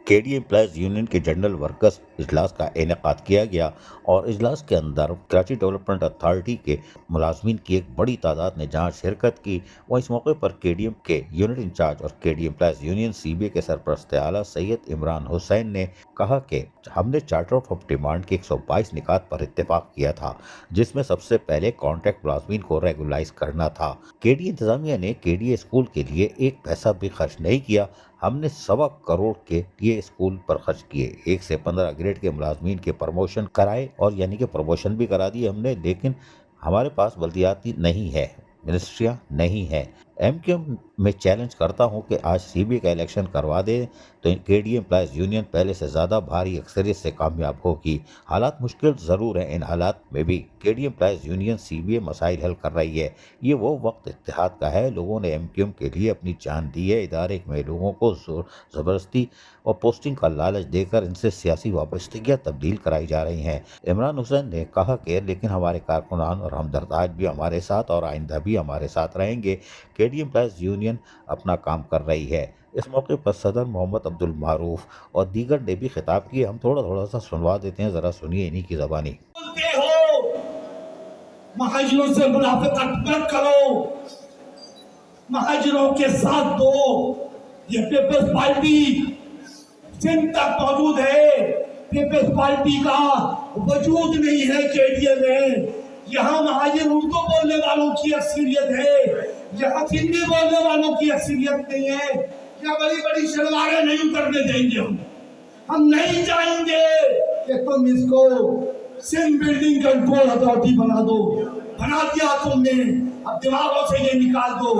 KD employees union के general workers इजलास का इनेकाद किया गया और इजलास के अंदर कराची डेवलपमेंट अथॉरिटी के मुलाजमीन की एक बड़ी तादाद ने जहां शिरकत की, वहीं इस मौके पर केडीएम के यूनिट इंचार्ज और केडी एम्प्लॉयज़ यूनियन सीबीए के सरपरस्त आला सैयद इमरान हुसैन ने कहा कि हमने चार्टर ऑफ डिमांड के 122 निकात पर इत्तेफाक किया था, जिसमें सबसे पहले कॉन्ट्रैक्ट मुलाजमीन को रेगुलाइज करना था। केडी इंतजामिया ने केडीए स्कूल के लिए एक पैसा भी खर्च नहीं किया। हमने 1.25 करोड़ के लिए स्कूल पर खर्च किए, 1 से 15 ग्रेड के मुलाजमीन के प्रमोशन कराए और यानी कि प्रमोशन भी करा दिए हमने, लेकिन हमारे पास बल्दियाती नहीं है, मिनिस्ट्रियाँ नहीं है। एमक्यूएम में चैलेंज करता हूं कि आज सीबीए का इलेक्शन करवा दे तो केडी एम्प्लॉयज़ यूनियन पहले से ज़्यादा भारी अक्सरियत से कामयाब होगी। हालात मुश्किल ज़रूर हैं, इन हालात में भी केडी एम्प्लॉयज़ यूनियन सीबीए मसाइल हल कर रही है। ये वो वक्त इत्तेहाद का है, लोगों ने एमक्यूएम के लिए अपनी जान दी है। इदारे में लोगों को ज़बरदस्ती और पोस्टिंग का लालच देकर इनसे सियासी वाबस्तगियाँ तब्दील कराई जा रही हैं। इमरान हुसैन ने कहा कि लेकिन हमारे कारकुनान और हमदर्द आज भी हमारे साथ और आइंदा भी हमारे साथ रहेंगे। केडी एम्प्लॉयज़ यूनियन अपना काम कर रही है। इस मौके पर सदर मोहम्मद अब्दुल मारूफ और दीगर ने भी खिताब किए। हम थोड़ा सा सुनवा देते हैं, जरा सुनिए इन्हीं की ज़बानी। महाजरों से मुनाफिकत मत करो, महाजरों के साथ दो। ये पीपल्स पार्टी सिंध तक मौजूद है, पीपल्स पार्टी का वजूद नहीं है केडीए में। यहाँ महाजर उर्दू बोलने वालों की अक्सरियत है, यहाँ हिंदी बोलने वालों की अक्सरियत नहीं है। यहाँ बड़ी बड़ी शलवारें नहीं उतरने देंगे हम नहीं चाहेंगे कि तुम इसको सिंध बिल्डिंग कंट्रोल अथॉरिटी बना दो। बना दिया तुमने, अब दिमागों से ये निकाल दो।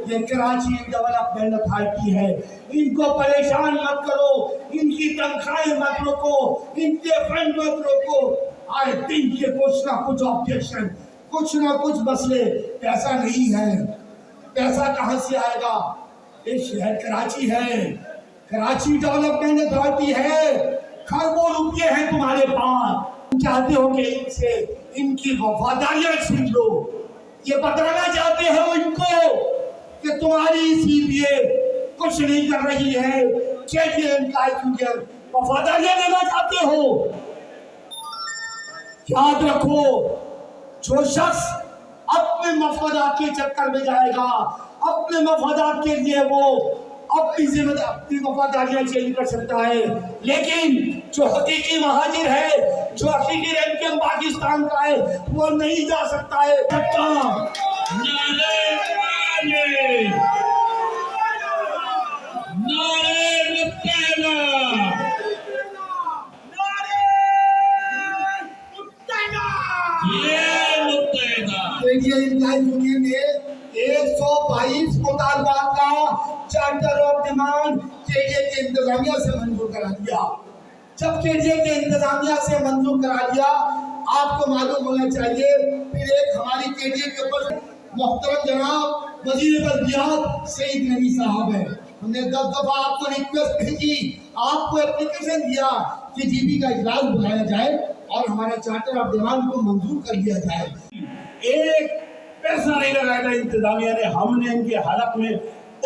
ये कराची डेवलपमेंट अथॉरिटी है, इनको परेशान मत करो, इनकी तनख्वाहें मत रोको, इनके फंड मत रोको। आई थिंक ये कुछ ना कुछ ऑब्जेक्शन, कुछ ना कुछ मसले। पैसा नहीं है, पैसा कहाँ से आएगा? ये शहर कराची है, कराची डेवलपमेंट अथॉरिटी है, खरबों रुपये हैं तुम्हारे पास। चाहते हो कि इनसे इनकी वफादारियां छीन लो, ये बताना चाहते हो इनको कि तुम्हारी सीबीए कुछ नहीं कर रही है, वफादारियां देना चाहते हो। याद रखो, जो शख्स अपने मफादात के चक्कर में जाएगा, अपने मफादात के लिए वो अपनी वफादारियां चेंज कर सकता है, लेकिन जो हकीकी महाजिर है, जो हकीकी एमक्यूएम पाकिस्तान का है, वो नहीं जा सकता है। यूनियन ने 122 मुतालबात का चार्टर ऑफ डिमांड केडीए के इंतजामिया से मंजूर करा दिया। जब केडीए के इंतजामिया से मंजूर करा दिया, आपको मालूम होना चाहिए, फिर एक हमारी केडीए के ऊपर मोहतरम जनाब वजीर बल्दियात सईद नबी साहब है। हमने 10 दफा आपको रिक्वेस्ट भेजी, आपको एप्लीकेशन दिया कि जीबी का इजलास बुलाया जाए और हमारा चार्टर ऑफ डिमांड को मंजूर कर दिया जाए। एक पैसा नहीं लगाया था इंतजामिया ने। हमने इनके हलक में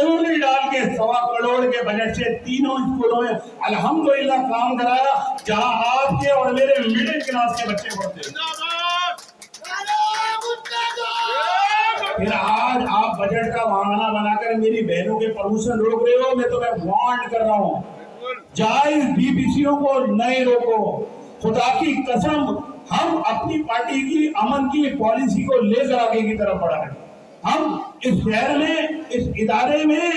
उंगली डाल के 1.25 करोड़ के बजट से तीनों स्कूलों में अल्हम्दुलिल्लाह काम कराया, जहां आपके और मेरे मिडिल क्लास के बच्चे पढ़ते। फिर आज आप बजट का बहाना बनाकर मेरी बहनों के प्रमोशन रोक रहे हो। मैं तुम्हें वार्न कर रहा हूँ, जायज बीपीसीओ को नहीं रोको। खुदा की कसम, हम अपनी पार्टी की अमन की पॉलिसी को लेकर आगे की तरफ बढ़ा रहे। हम इस शहर में, इस इदारे में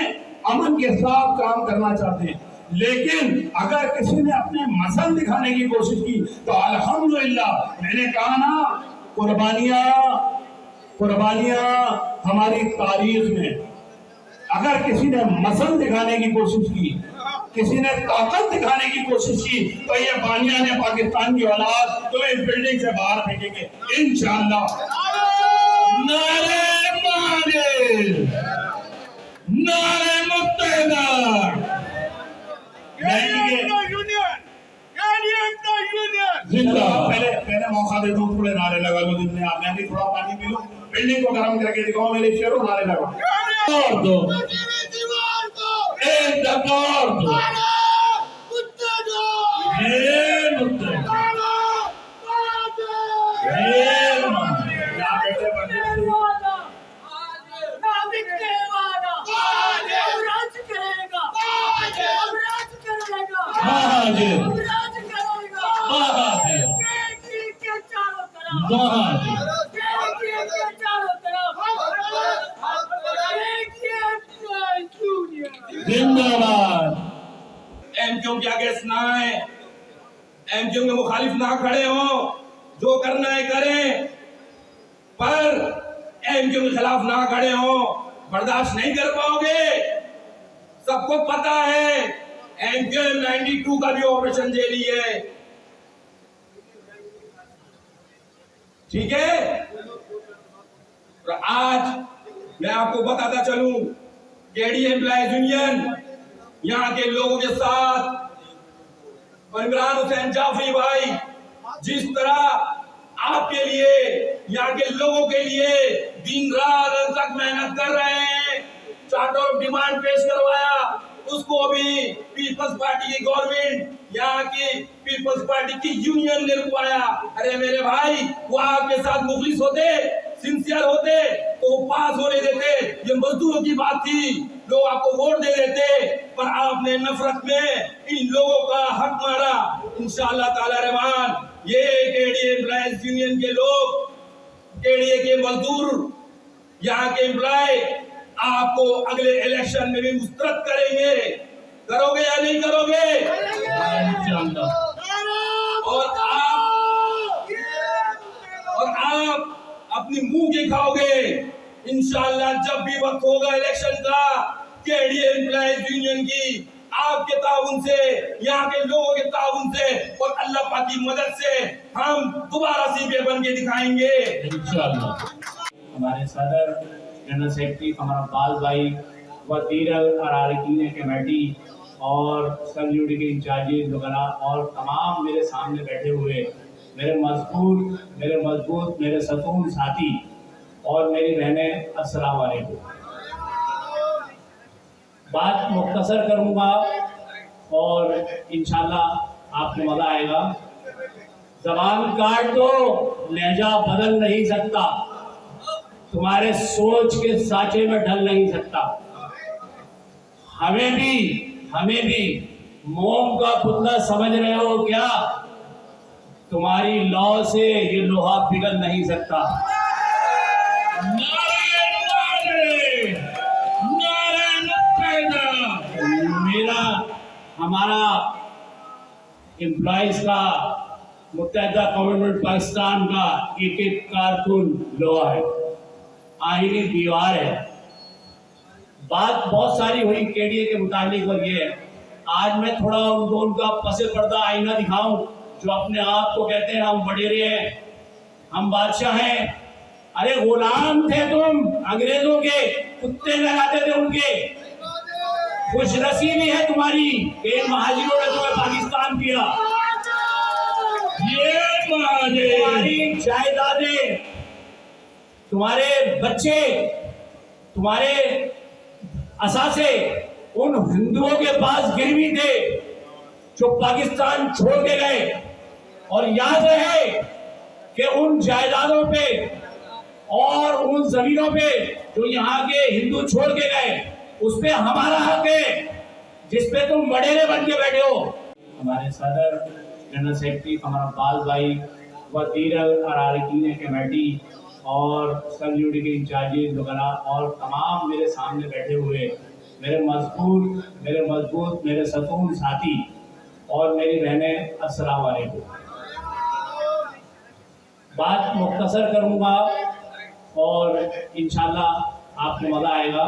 अमन के साथ काम करना चाहते हैं, लेकिन अगर किसी ने अपने मसल दिखाने की कोशिश की तो अल्हम्दुलिल्लाह, मैंने कहा ना, कुर्बानियां हमारी तारीख में। अगर किसी ने मसल दिखाने की कोशिश की, किसी ने ताकत दिखाने की कोशिश की, तो ये बानिया ने पाकिस्तान की औलाद तो इस बिल्डिंग से बाहर फेंकेंगे इंशाअल्लाह। नारे बानिया, नारे मुत्तहिदा। पहले मौका दे दो, थोड़े नारे लगा लो, जितने आप, मैं भी थोड़ा पानी पी लो, बिल्डिंग को गर्म करके दिखाओ, मेरे शेरों नारे लगाओ। एक बहादुर राज करेगा बहादुर के चारों तरफ बहादुर के चारों तरफ जिंदाबाद। एमक्यू के आगे ना है, एमक्यू के मुखालिफ ना खड़े हो, जो करना है करें, पर एमक्यू के खिलाफ ना खड़े हो, बर्दाश्त नहीं कर पाओगे। सबको पता है एमक्यू 92 का भी ऑपरेशन जेली है, ठीक है। और आज मैं आपको बताता चलूं, केडी एम्प्लॉयज यूनियन यहाँ के लोगों के साथ, और इमरान हुसैन जाफरी भाई जिस तरह आपके लिए, यहाँ के लोगों के लिए दिन रात तक मेहनत कर रहे हैं, चार्टर ऑफ डिमांड पेश करवाया, उसको भी पीपल्स पार्टी की गवर्नमेंट, यहाँ की पीपल्स पार्टी की यूनियन ने रुकवाया। अरे मेरे भाई, वो आपके साथ मुखलिस होते, सिंसियर होते तो वो पास होने देते। ये मजदूरों की बात थी, लोग आपको वोट दे देते, पर आपने नफरत में इन लोगों का हक मारा। इंशाअल्लाह ताला रहमान, ये केडी एम्प्लॉयज यूनियन के लोग, केडीए के मजदूर, यहाँ के एम्प्लॉय आपको अगले इलेक्शन में भी मुस्तरद करेंगे। करोगे या नहीं करोगे? और आप अपनी मुंह की खाओगे। इंशाअल्लाह जब भी वक्त होगा इलेक्शन का, केडीए एम्प्लॉयज यूनियन की आपके ताउन से, यहाँ के लोगों के ताउन से और अल्लाह पाक की मदद से हम दोबारा सीबे बन के दिखाएंगे इंशाअल्लाह। हमारे सदर जनरल सेक्रेटरी कमर अब्बास भाई, वज़ीर अरारकीन कमेटी और सब यूनिट के इंचार्जेस वगैरह और तमाम मेरे सामने बैठे हुए मेरे मजबूत मेरे सतून साथी और मेरी बहनें, अस्सलाम वालेकुम। बात मुख्तसर करूँगा और इंशाल्लाह आपको मज़ा आएगा। ज़बान काट दो, लहजा बदल नहीं सकता, तुम्हारे सोच के साँचे में ढल नहीं सकता। हमें भी मोम का पुतला समझ रहे हो क्या? तुम्हारी लौ से ये लोहा पिघल नहीं सकता। हमारा एम्प्लॉइज का मुत्तहिदा गवर्नमेंट पाकिस्तान का एक कारकुन लोहा है, आईनी दीवार है। बात बहुत सारी हुई केडीए के मुताबिक, और ये आज मैं थोड़ा उनका पसे पर्दा आईना दिखाऊं, जो अपने आप को कहते हैं हम वडेरे हैं, हम बादशाह हैं। अरे गुलाम थे तुम अंग्रेजों के, कुत्ते लगाते थे उनके। खुश नसीबी है तुम्हारी कि महाजिरों ने तुम्हें पाकिस्तान दिया। ये तुम्हारी जायदादें, तुम्हारे बच्चे, तुम्हारे असासे उन हिंदुओं के पास गिरवी थे जो पाकिस्तान छोड़ के गए। और याद रहे कि उन जायदादों पे और उन जमीनों पे जो यहाँ के हिंदू छोड़ के गए, उस पे हमारा हक है, जिस पे तुम वडेरे बन के बैठे हो। हमारे सदर जनरल सेक्रेटरी कमर अब्बास भाई, वज़ीर अरारकीन कमेटी और सब यूनिट के इंचार्जेस वगैरह और तमाम मेरे सामने बैठे हुए मेरे मजबूत मेरे सतून साथी और मेरी बहनें, अस्सलाम वालेकुम। बात मुख्तसर करूँगा और इंशाल्लाह आपको मज़ा आएगा।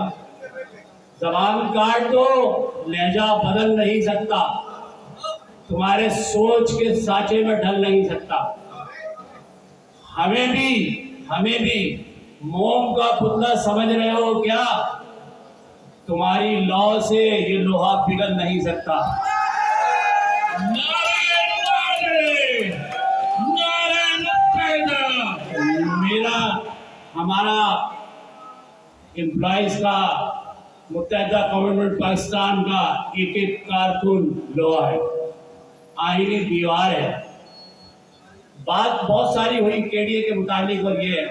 ज़बान काट दो, लहजा बदल नहीं सकता, तुम्हारे सोच के साँचे में ढल नहीं सकता। हमें भी मोम का पुतला समझ रहे हो क्या? तुम्हारी लौ से ये लोहा पिघल नहीं सकता। हमारा एम्प्लॉइज का मुत्तहिदा गवर्नमेंट पाकिस्तान का एक कारकुन लोहा है, आईनी दीवार है। बात बहुत सारी हुई केडीए के मुताबिक, और ये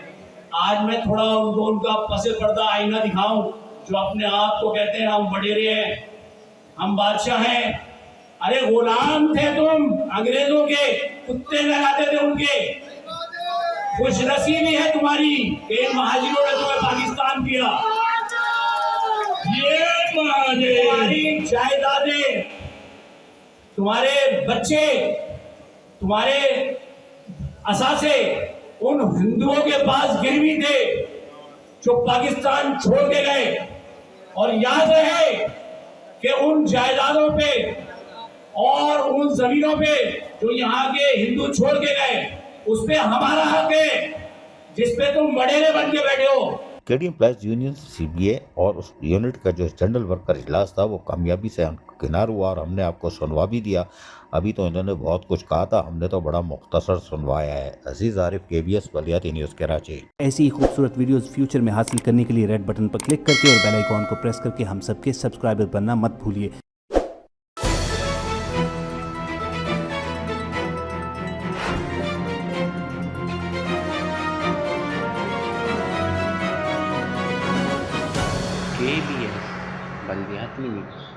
आज मैं थोड़ा उनका पसे पर्दा आईना दिखाऊं, जो अपने आप को कहते हैं हम वडेरे हैं, हम बादशाह हैं। अरे गुलाम थे तुम अंग्रेजों के, कुत्ते लगाते थे उनके। खुशनसीबी है तुम्हारी कि इन महाजिरों ने तुम्हें पाकिस्तान दिया। ये तुम्हारी जायदादें, तुम्हारे बच्चे, तुम्हारे असासे उन हिंदुओं के पास गिरवी थे जो पाकिस्तान छोड़ के गए। और याद रहे कि उन जायदादों पे और उन जमीनों पे जो यहाँ के हिंदू छोड़ के गए, उस पे हमारा हक है, जिस पे तुम बड़ेरे बन के बैठे हो। केडीएम एम्प्लॉयज यूनियन सीबीए और उस यूनिट का जो जनरल वर्कर इजलास था वो कामयाबी से किनार हुआ और हमने आपको सुनवा भी दिया। अभी तो इन्होंने बहुत कुछ कहा था, हमने तो बड़ा मुख्तसर सुनवाया है। अजीज आरिफ, KBS बलियाती न्यूज़ कराची। ऐसी ही खूबसूरत वीडियोस फ्यूचर में हासिल करने के लिए रेड बटन पर क्लिक करके और बेल आइकॉन को प्रेस करके हम सबके सब्सक्राइबर बनना मत भूलिए। KBS बलियाती न्यूज़।